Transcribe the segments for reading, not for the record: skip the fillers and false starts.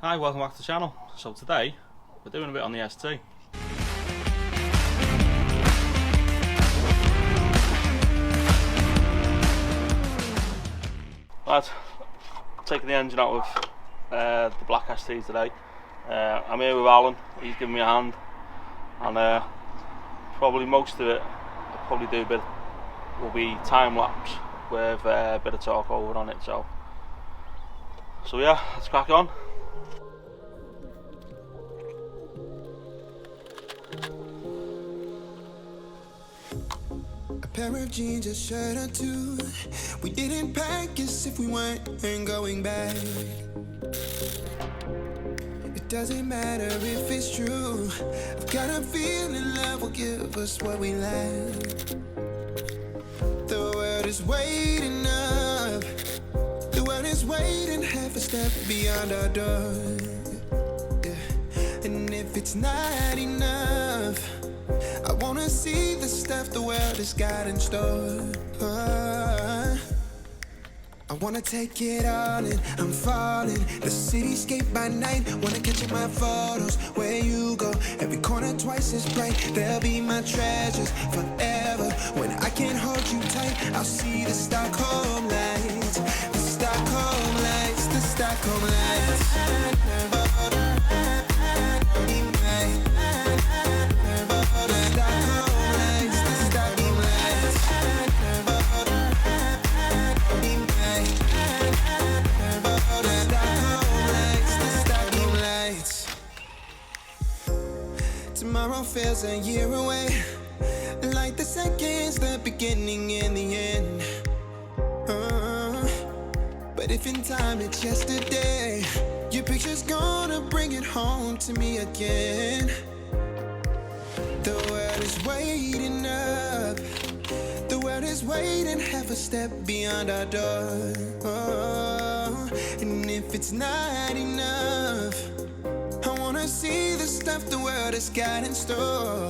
Hi, welcome back to the channel. So today we're doing a bit on the ST. Right, taking the engine out of the black ST today. I'm here with Alan, he's giving me a hand, and probably most of it I'll probably do a bit will be time lapse with a bit of talk over on it. So yeah, let's crack on. A pair of jeans, a shirt or two. We didn't pack as if we weren't going back. It doesn't matter if it's true. I've got a feeling love will give us what we lack. The world is waiting up. The world is waiting half a step beyond our door. Yeah. And if it's not enough, I wanna see the stuff the world has got in store. I wanna take it all in, I'm falling. The cityscape by night, wanna catch in my photos. Where you go, every corner twice as bright. They'll be my treasures forever. When I can't hold you tight, I'll see the Stockholm lights. The Stockholm lights, the Stockholm lights. Tomorrow feels a year away, like the seconds, the beginning and the end. But if in time it's yesterday, your picture's gonna bring it home to me again. The world is waiting up. The world is waiting half a step beyond our door. And if it's not enough, I wanna see the stuff the world has got in store.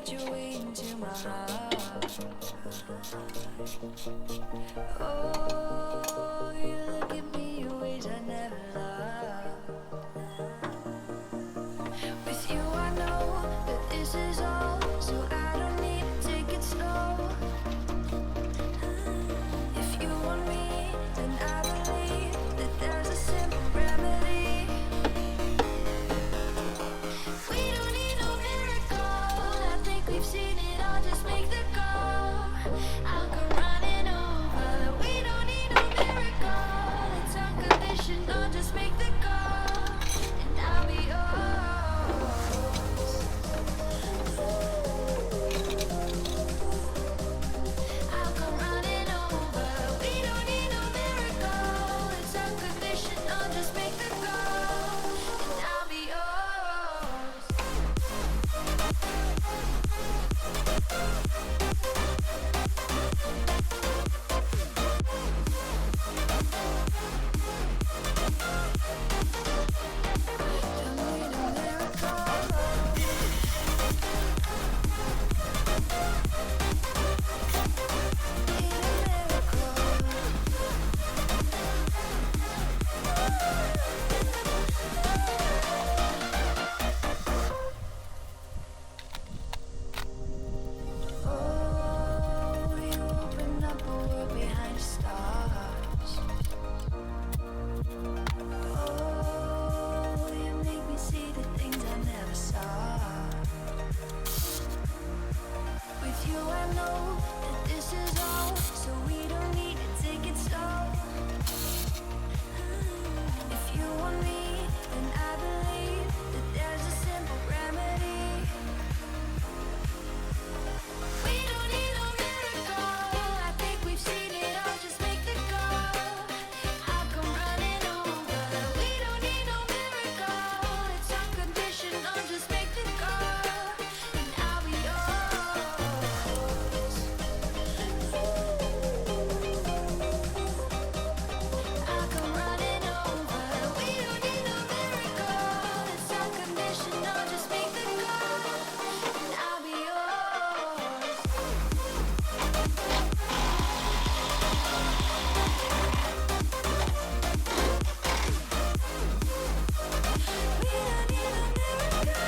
made your way into my heart. Oh, you look at me in ways I never loved. With you I know that this is all, so I don't need to take it slow. If you want me, then I believe that there's a simple remedy. We don't need no miracle, I think we've seen it all, just make the call. I'll come running over. We don't need no miracle, it's unconditional, just make the call, and I'll be yours. I'll come running over. We don't need no miracle, it's unconditional, just make the call, and I'll be yours. Don't need a Oh, you open up a world behind the stars. Oh, you make me see the things I never saw. With you I know that this is all, so we don't need to take it slow. If you want me, then I believe that there's a simple remedy. We don't need no miracle, I think we've seen it all, just make the call. I'll come running over. We don't need no miracle, it's unconditional, just make the call, and I'll be yours. I'll come running over. We don't need no miracle, it's unconditional, just make the call, and I'll be yours. We don't need no miracle.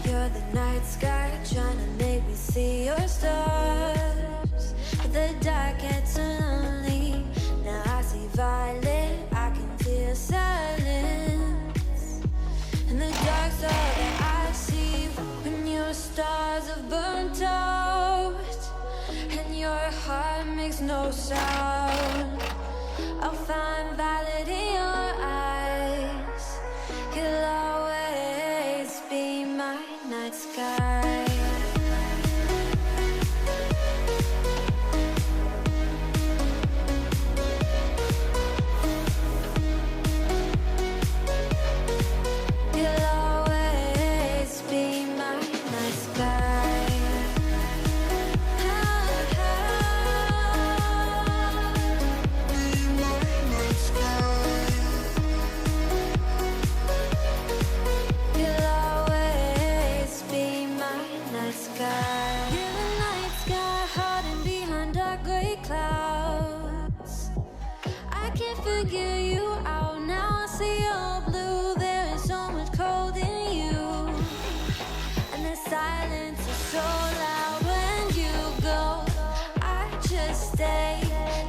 You're the night sky trying to make me see your stars, but the dark gets so lonely. Now I see violet, I can feel silence, and the dark's all that I see when your stars have burnt out and your heart makes no sound. I'll find violet in your eyes. You'll always be my night sky. You'll always be my night sky. You'll always be my night sky. You're the night sky hiding behind dark gray clouds. I can't figure you out now. I see your blue. There is so much cold in you, and the silence is so loud when you go. I just stay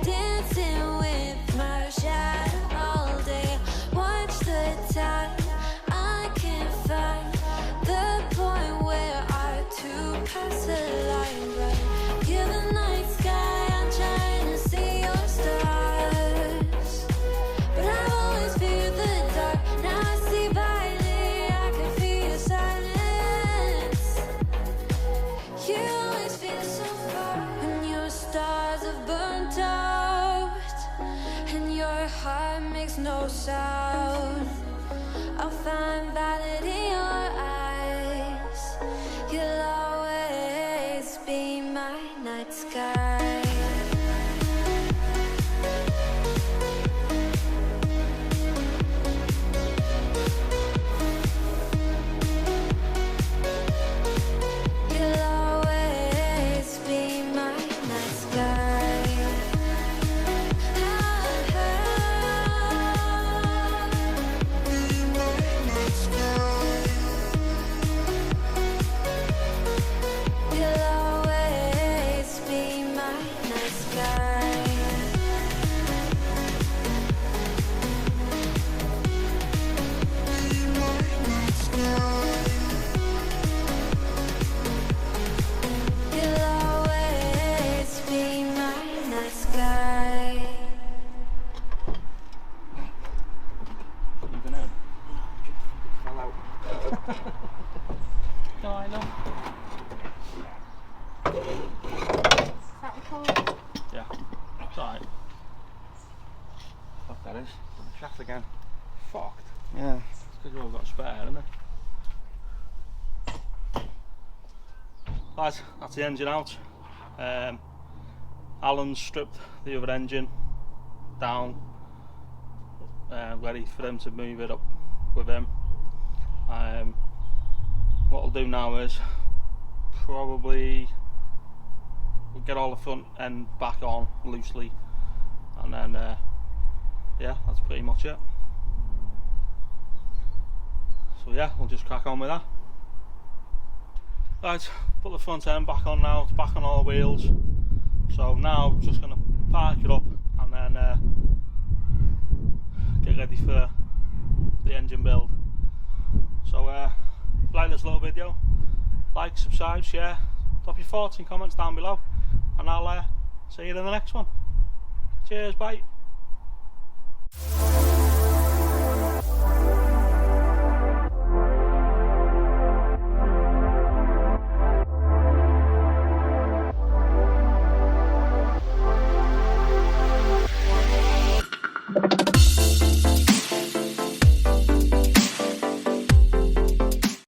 dancing with my shadow all day. Watch the time. I can't find the point where our two paths align. But you're the night sky. I'm trying to see your stars, your heart makes no sound, I'll find valid in your eyes. You'll always be my night sky. You'll always be my night sky. You'll always be my night sky. You'll always be my night sky. Even out. Fell out. No, I know. Is that recorded? Yeah, it's alright. Fuck that is. Shaft again. Fucked. Yeah, it's because we've all got a spare, isn't it? Right, that's the engine out. Alan's stripped the other engine down, ready for him to move it up with him. What I'll do now is probably we'll get all the front end back on loosely, and then yeah, that's pretty much it. So yeah, we'll just crack on with that. Right, put the front end back on now, it's back on all the wheels. So now I'm just going to park it up and then get ready for the engine build. So if you like this little video, like, subscribe, share, drop your thoughts and comments down below, and I'll see you in the next one. Cheers, bye.